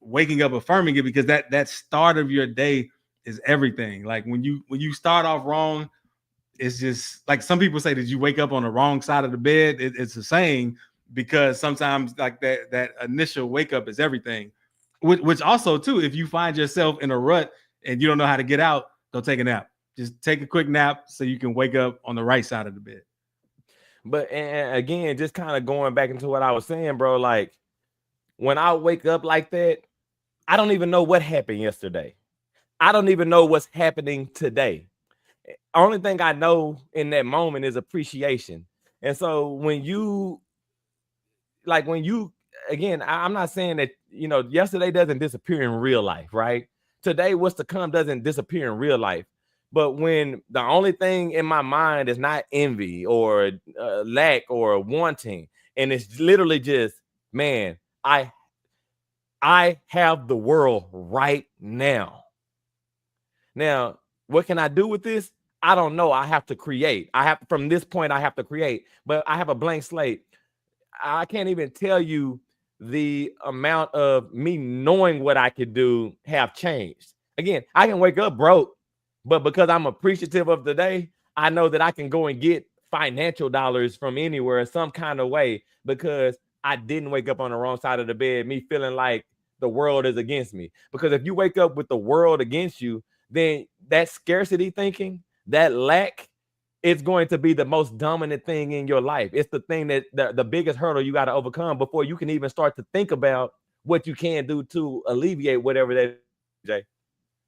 waking up affirming it, because that start of your day is everything. Like when you start off wrong, it's just like some people say that you wake up on the wrong side of the bed. It's a saying, because sometimes like that initial wake up is everything. Which also too, if you find yourself in a rut and you don't know how to get out, go take a nap. Just take a quick nap so you can wake up on the right side of the bed. But and again, just kind of going back into what I was saying, bro, like when I wake up like that, I don't even know what happened yesterday. I don't even know what's happening today. Only thing I know in that moment is appreciation. And so when you, again, I'm not saying that, yesterday doesn't disappear in real life, right? Today, what's to come doesn't disappear in real life. But when the only thing in my mind is not envy or lack or wanting, and it's literally just, man, I have the world right now. Now, what can I do with this? I don't know. I have to create. From this point, I have to create, but I have a blank slate. I can't even tell you the amount of me knowing what I could do have changed. Again, I can wake up broke, but because I'm appreciative of the day, I know that I can go and get financial dollars from anywhere in some kind of way, because I didn't wake up on the wrong side of the bed, me feeling like the world is against me. Because if you wake up with the world against you, then that scarcity thinking, that lack, it's going to be the most dominant thing in your life. It's the thing that the biggest hurdle you got to overcome before you can even start to think about what you can do to alleviate whatever that is, Jay.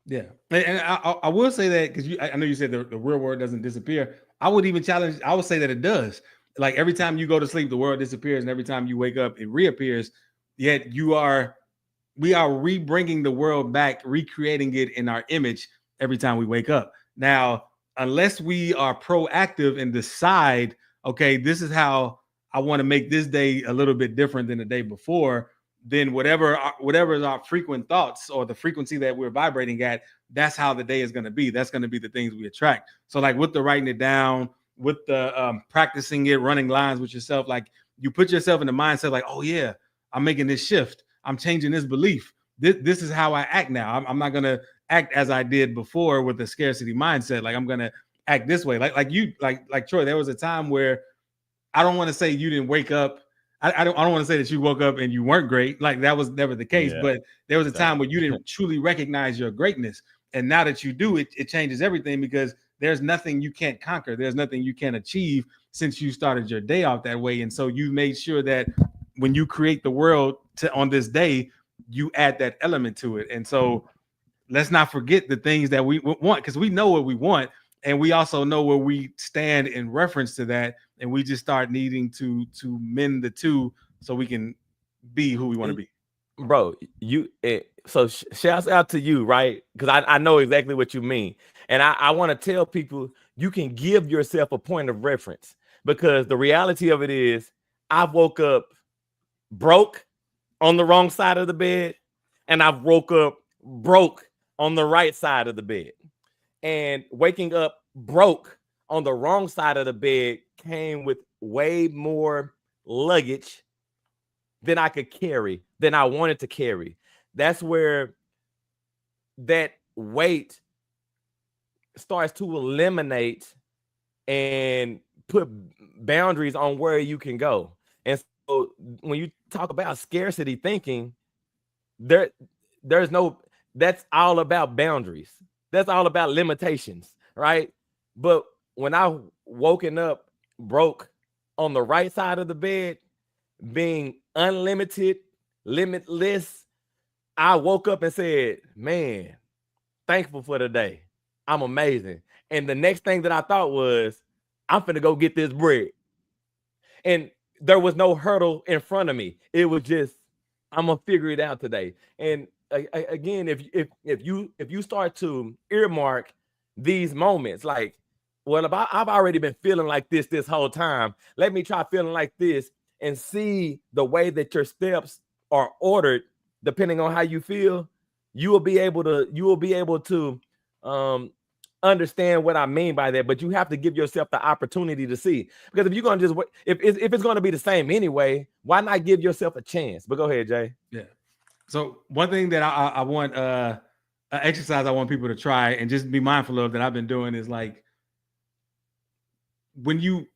Yeah. And I will say that, because I know you said the real world doesn't disappear. I would even challenge, I would say that it does. Like every time you go to sleep, the world disappears, and every time you wake up, it reappears. Yet we are re-bringing the world back, recreating it in our image every time we wake up. Now, unless we are proactive and decide, okay, this is how I want to make this day a little bit different than the day before, then whatever is our frequent thoughts or the frequency that we're vibrating at, that's how the day is going to be. That's going to be the things we attract. So like with the writing it down, with the practicing it, running lines with yourself, like you put yourself in the mindset like, oh yeah, I'm making this shift. I'm changing this belief. This is how I act now. I'm not going to act as I did before with the scarcity mindset. Like I'm going to act this way. Like Troy, there was a time where I don't want to say you didn't wake up. I don't want to say that you woke up and you weren't great. Like that was never the case, but there was a time where you didn't truly recognize your greatness. And now that you do, it changes everything, because there's nothing you can't conquer. There's nothing you can't achieve since you started your day off that way. And so you made sure that when you create the world on this day, you add that element to it. And so let's not forget the things that we want, because we know what we want. And we also know where we stand in reference to that. And we just start needing to mend the two so we can be who we want to be. Bro, so shouts out to you, right? Because I know exactly what you mean. And I want to tell people, you can give yourself a point of reference, because the reality of it is I woke up broke on the wrong side of the bed, and I woke up broke on the right side of the bed. And waking up broke on the wrong side of the bed came with way more luggage than I could carry, than I wanted to carry. That's where that weight starts to eliminate and put boundaries on where you can go. And so when you talk about scarcity thinking, that's all about boundaries. That's all about limitations, right? But when I woken up broke on the right side of the bed, being unlimited, limitless, I woke up and said, man, thankful for the day. I'm amazing. And the next thing that I thought was, I'm finna go get this bread. And there was no hurdle in front of me. It was just, I'm gonna figure it out today. And again, if you start to earmark these moments, like, well, if I've already been feeling like this whole time, let me try feeling like this, and see the way that your steps are ordered depending on how you feel. You will be able to understand what I mean by that. But you have to give yourself the opportunity to see, because if you're gonna just if it's going to be the same anyway, why not give yourself a chance? But go ahead, Jay. Yeah. So one thing that I want an exercise I want people to try and just be mindful of that I've been doing is, like, when you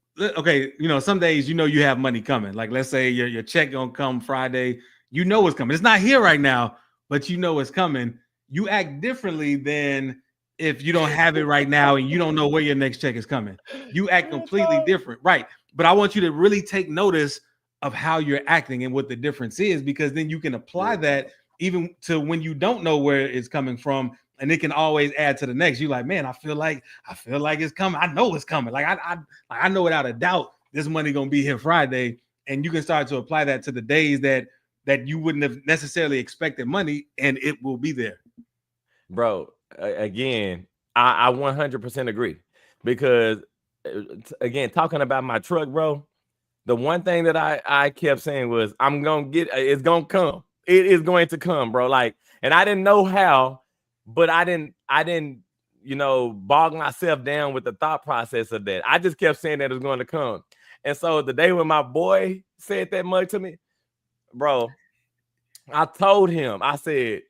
some days you have money coming. Like, let's say your check gonna come Friday, it's coming. It's not here right now, but it's coming. You act differently than if you don't have it right now and you don't know where your next check is coming. You act completely different, right? But I want you to really take notice of how you're acting and what the difference is, because then you can apply that even to when you don't know where it's coming from, and it can always add to the next. You're like, man, I feel like it's coming. I know it's coming. Like I know without a doubt this money gonna be here Friday, and you can start to apply that to the days that you wouldn't have necessarily expected money, and it will be there. Bro, again, I 100% agree, because again, talking about my truck, bro, the one thing that I kept saying was, I'm gonna get it's gonna come. It is going to come, bro. Like, and I didn't know how, but I didn't bog myself down with the thought process of that. I just kept saying that it was going to come. And so the day when my boy said that much to me, bro, I told him, I said,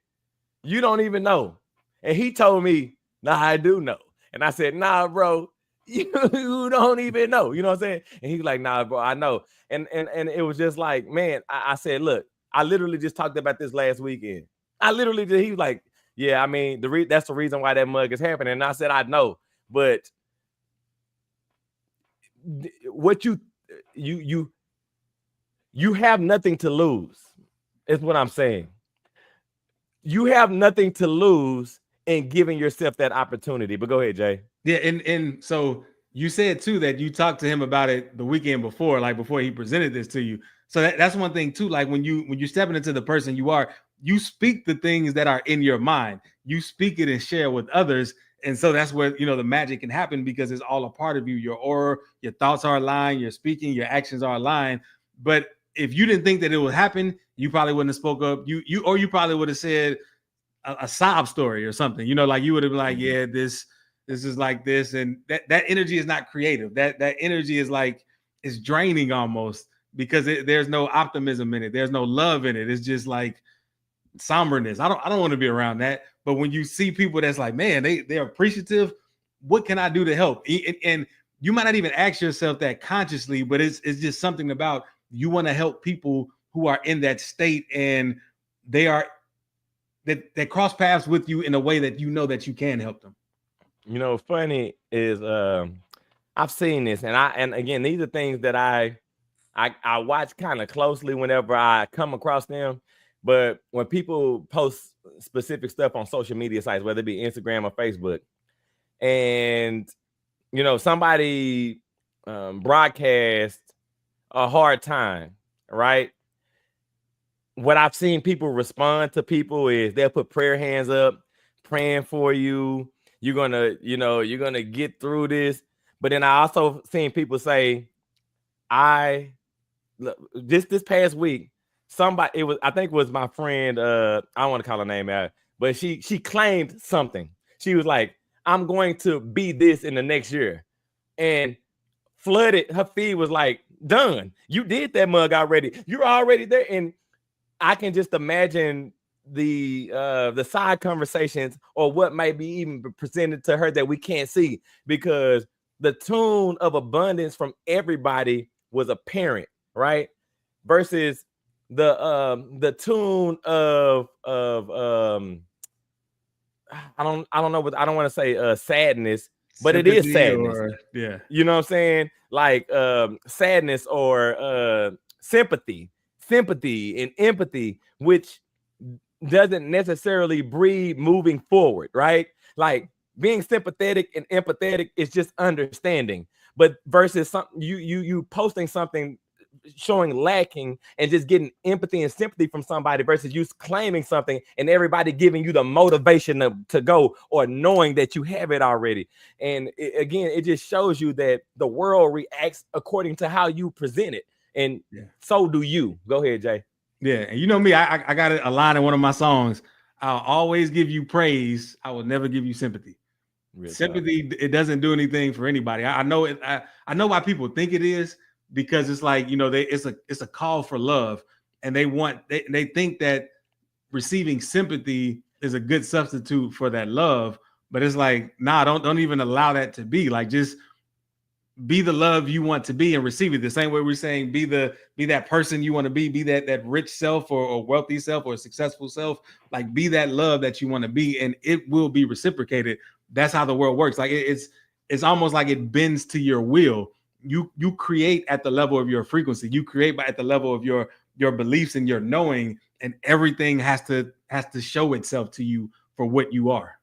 you don't even know. And he told me, nah, I do know. And I said, nah, bro, you don't even know. You know what I'm saying? And he's like, nah, bro, I know. And it was just like, man, I said, look, I literally just talked about this last weekend. He was like, yeah, I mean, that's the reason why that mug is happening. And I said, I know, but what you have nothing to lose, is what I'm saying. You have nothing to lose in giving yourself that opportunity. But go ahead, Jay. Yeah, and so you said too that you talked to him about it the weekend before, like before he presented this to you. So that's one thing too. Like when you're stepping into the person you speak the things that are in your mind. You speak it and share with others. And so that's where the magic can happen, because it's all a part of you. Your aura, your thoughts are aligned, your speaking, your actions are aligned. But if you didn't think that it would happen, you probably wouldn't have spoke up. You probably would have said a sob story or something. Like you would have been like, yeah, this is like this, and that energy is not creative. That energy is like, it's draining almost, because there's no optimism in it. There's no love in it. It's just like somberness. I don't want to be around that. But when you see people that's like, man, they're appreciative, what can I do to help? And you might not even ask yourself that consciously, but it's just something about, you want to help people who are in that state, and they are that cross paths with you in a way that you know that you can help them. You know, funny is I've seen this, and again, these are things that I watch kind of closely whenever I come across them. But when people post specific stuff on social media sites, whether it be Instagram or Facebook, and you know, somebody broadcast a hard time, right? What I've seen people respond to people is they'll put prayer hands up, praying for you. You're gonna get through this. But then I also seen people say, this past week, somebody, I think it was my friend, I don't want to call her name out, but she claimed something. She was like, I'm going to be this in the next year. And flooded, her feed was like, done. You did that mug already. You're already there. And I can just imagine the side conversations or what might be even presented to her that we can't see, because the tune of abundance from everybody was apparent, right? Versus the tune of I don't know what, I don't want to say sadness, but sympathy, it is sadness. Yeah, you know what I'm saying? Like sadness or sympathy and empathy, which doesn't necessarily breed moving forward, right? Like being sympathetic and empathetic is just understanding, but versus something you posting something showing lacking and just getting empathy and sympathy from somebody versus you claiming something and everybody giving you the motivation to go, or knowing that you have it already. And again, it just shows you that the world reacts according to how you present it. And so do you. Go ahead, Jay. Yeah, and you know me, I got a line in one of my songs. I'll always give you praise. I will never give you sympathy. Real sympathy, it doesn't do anything for anybody. I know it. I know why people think it is, because it's like, you know, it's a call for love, and they think that receiving sympathy is a good substitute for that love. But it's like, nah, don't even allow that to be. Like, just be the love you want to be and receive it. The same way we're saying be that person you want to be that rich self or wealthy self or successful self. Like, be that love that you want to be, and it will be reciprocated. That's how the world works. Like, it's almost like it bends to your will. You create at the level of your frequency. You create at the level of your beliefs and your knowing, and everything has to show itself to you for what you are.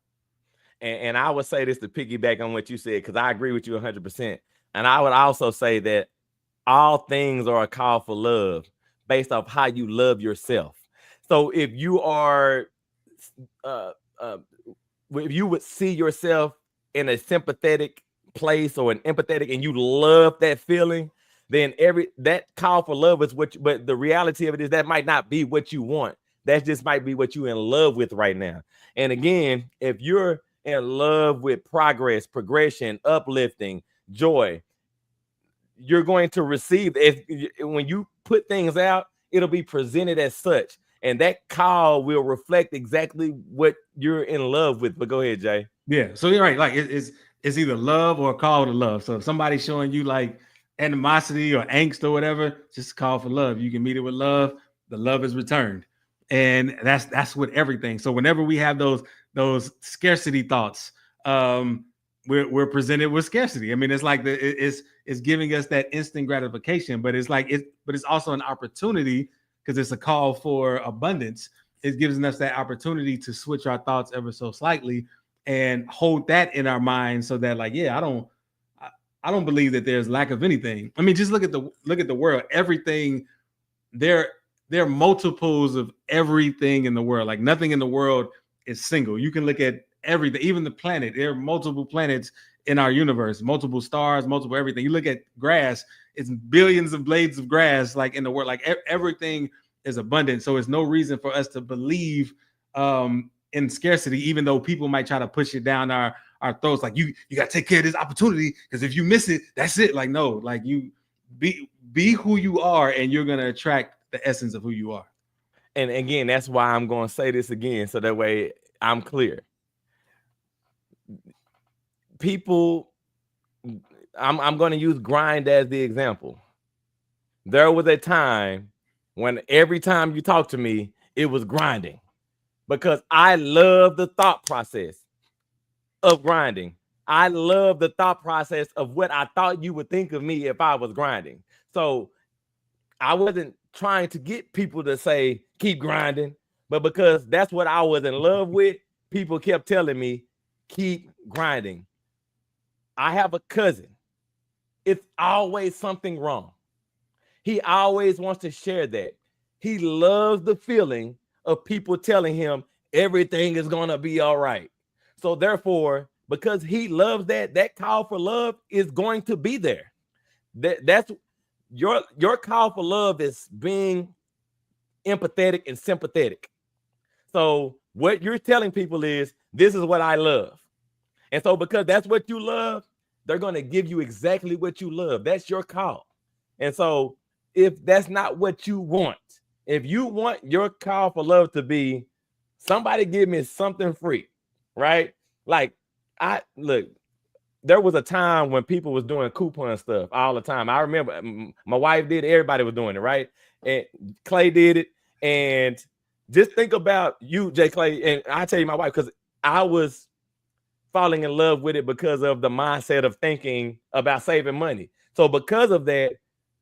And I would say this to piggyback on what you said, because I agree with you 100%. And I would also say that all things are a call for love based off how you love yourself. So if you are, if you would see yourself in a sympathetic place or an empathetic, and you love that feeling, then that call for love is but the reality of it is that might not be what you want. That just might be what you're in love with right now. And again, if you're in love with progress, progression, uplifting, joy, you're going to receive. When you put things out, it'll be presented as such, and that call will reflect exactly what you're in love with. But go ahead, Jay. Yeah, so you're right. Like, it's either love or a call to love. So if somebody's showing you like animosity or angst or whatever, just call for love. You can meet it with love. The love is returned, and that's with everything. So whenever we have those scarcity thoughts, we're presented with scarcity. I mean, it's like it's giving us that instant gratification, but it's also an opportunity, because it's a call for abundance. It gives us that opportunity to switch our thoughts ever so slightly and hold that in our minds, so that, like, yeah, I don't believe that there's lack of anything. I mean, just look at the world. Everything, there are multiples of everything in the world. Like, nothing in the world is single. You can look at everything, even the planet. There are multiple planets in our universe, multiple stars, multiple everything. You look at grass, it's billions of blades of grass, like, in the world. Like, everything is abundant. So it's no reason for us to believe in scarcity, even though people might try to push it down our throats. Like, you got to take care of this opportunity, because if you miss it, that's it. Like, no, like, you be who you are, and you're going to attract the essence of who you are. And again, that's why I'm going to say this again, so that way I'm clear. People, I'm going to use grind as the example. There was a time when every time you talk to me, it was grinding. because I love the thought process of grinding. I love the thought process of what I thought you would think of me if I was grinding. So I wasn't trying to get people to say, keep grinding, but because that's what I was in love with, people kept telling me, keep grinding. I have a cousin. It's always something wrong. He always wants to share that. He loves the feeling of people telling him everything is going to be all right. So therefore, because he loves that call for love is going to be there. That's your call for love is being empathetic and sympathetic. So what you're telling people is, this is what I love. And so because that's what you love, they're going to give you exactly what you love. That's your call. And so if that's not what you want, if you want your call for love to be, somebody give me something free, right? Like, there was a time when people was doing coupon stuff all the time. I remember my wife did it, everybody was doing it, right? And Clay did it. And just think about you, Jay Clay, and I tell you my wife, because I was falling in love with it because of the mindset of thinking about saving money. So because of that,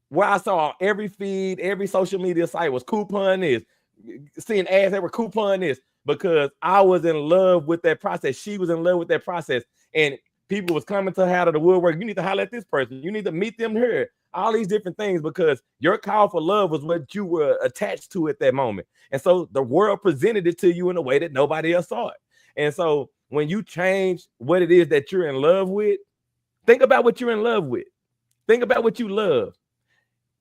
where I saw every feed, every social media site was coupon this, seeing ads that were coupon this, because I was in love with that process. She was in love with that process. And people was coming to her out of the woodwork. You need to holler at this person. You need to meet them here. All these different things, because your call for love was what you were attached to at that moment. And so the world presented it to you in a way that nobody else saw it. And so when you change what it is that you're in love with, think about what you're in love with. Think about what you love.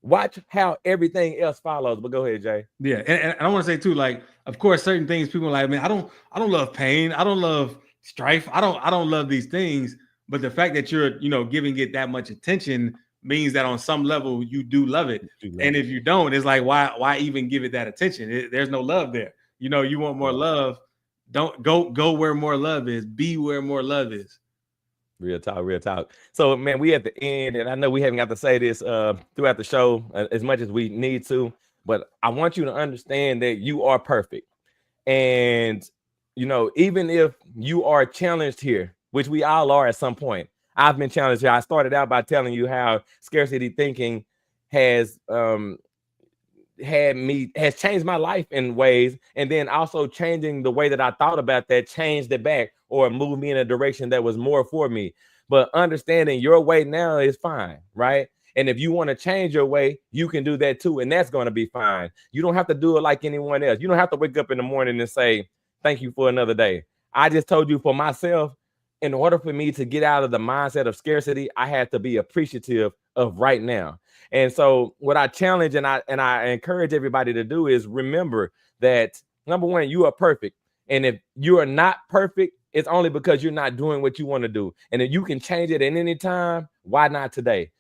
Watch how everything else follows. But go ahead, Jay. Yeah, and I want to say too, like, of course, certain things people are like, man, I don't love pain. I don't love strife. I don't love these things. But the fact that you're, giving it that much attention means that on some level you do love it. And if you don't, it's like, why even give it that attention? There's no love there. You want more love. Don't go where more love is. Be where more love is. Real talk. So, man, we at the end, and I know we haven't got to say this throughout the show as much as we need to, but I want you to understand that you are perfect. And, even if you are challenged here, which we all are at some point, I've been challenged here. I started out by telling you how scarcity thinking has changed my life in ways, and then also changing the way that I thought about that changed it back or moved me in a direction that was more for me. But understanding your way now is fine, right? And if you want to change your way, you can do that too, and that's going to be fine. You don't have to do it like anyone else. You don't have to wake up in the morning and say, thank you for another day. I just told you, for myself, in order for me to get out of the mindset of scarcity, I had to be appreciative of right now. And so what I challenge and I encourage everybody to do is remember that, number one, you are perfect. And if you are not perfect, it's only because you're not doing what you want to do. And if you can change it at any time, why not today?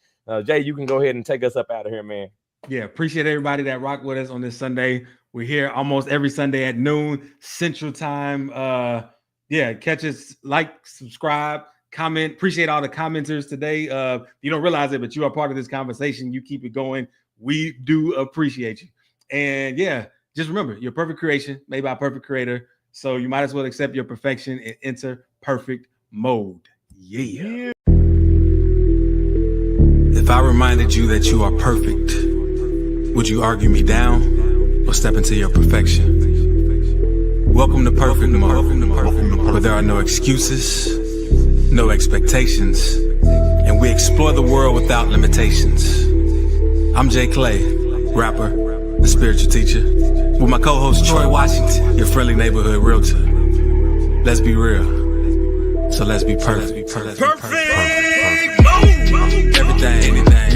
Jay, you can go ahead and take us up out of here, man. Yeah, appreciate everybody that rocked with us on this Sunday. We're here almost every Sunday at noon Central Time. Catch us, like, subscribe, comment. Appreciate all the commenters today. You don't realize it, but you are part of this conversation. You keep it going. We do appreciate you. And just remember, you're a perfect creation made by a perfect creator. So you might as well accept your perfection and enter perfect mode. Yeah. If I reminded you that you are perfect, would you argue me down or step into your perfection? Welcome to Perfect Mode, where there are no excuses, no expectations, and we explore the world without limitations. I'm Jay Clay, rapper and spiritual teacher, with my co-host Troy Washington, your friendly neighborhood realtor. Let's be real, so let's be perfect. Perfect. Everything, anything.